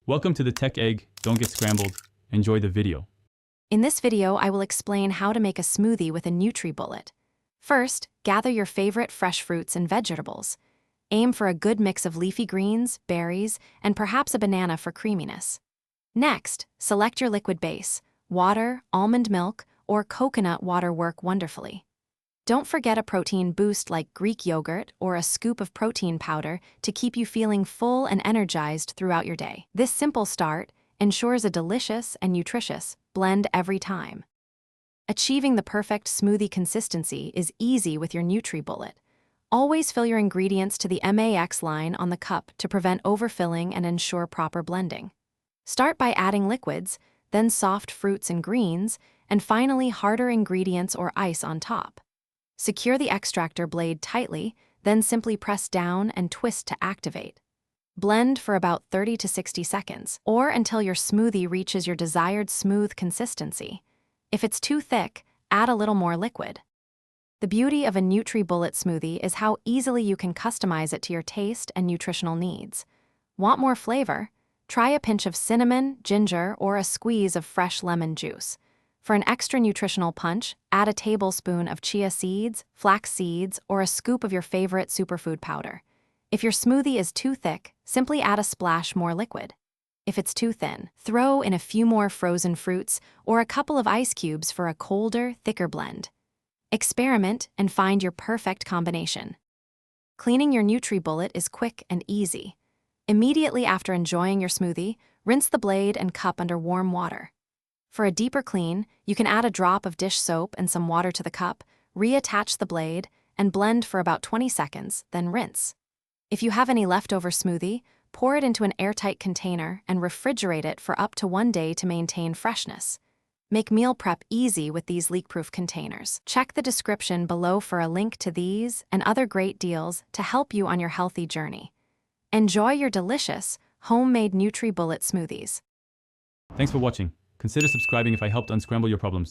Welcome to the Tech Egg. Don't get scrambled. Enjoy the video. In this video, I will explain how to make a smoothie with a Nutribullet. First, gather your favorite fresh fruits and vegetables. Aim for a good mix of leafy greens, berries, and perhaps a banana for creaminess. Next, select your liquid base. Water, almond milk, or coconut water work wonderfully. Don't forget a protein boost like Greek yogurt or a scoop of protein powder to keep you feeling full and energized throughout your day. This simple start ensures a delicious and nutritious blend every time. Achieving the perfect smoothie consistency is easy with your Nutribullet. Always fill your ingredients to the max line on the cup to prevent overfilling and ensure proper blending. Start by adding liquids, then soft fruits and greens, and finally harder ingredients or ice on top. Secure the extractor blade tightly, then simply press down and twist to activate. Blend for about 30 to 60 seconds, or until your smoothie reaches your desired smooth consistency. If it's too thick, add a little more liquid. The beauty of a Nutribullet smoothie is how easily you can customize it to your taste and nutritional needs. Want more flavor? Try a pinch of cinnamon, ginger, or a squeeze of fresh lemon juice. For an extra nutritional punch, add a tablespoon of chia seeds, flax seeds, or a scoop of your favorite superfood powder. If your smoothie is too thick, simply add a splash more liquid. If it's too thin, throw in a few more frozen fruits or a couple of ice cubes for a colder, thicker blend. Experiment and find your perfect combination. Cleaning your Nutribullet is quick and easy. Immediately after enjoying your smoothie, rinse the blade and cup under warm water. For a deeper clean, you can add a drop of dish soap and some water to the cup, reattach the blade, and blend for about 20 seconds, then rinse. If you have any leftover smoothie, pour it into an airtight container and refrigerate it for up to 1 day to maintain freshness. Make meal prep easy with these leak-proof containers. Check the description below for a link to these and other great deals to help you on your healthy journey. Enjoy your delicious, homemade Nutribullet smoothies. Thanks for watching. Consider subscribing if I helped unscramble your problems.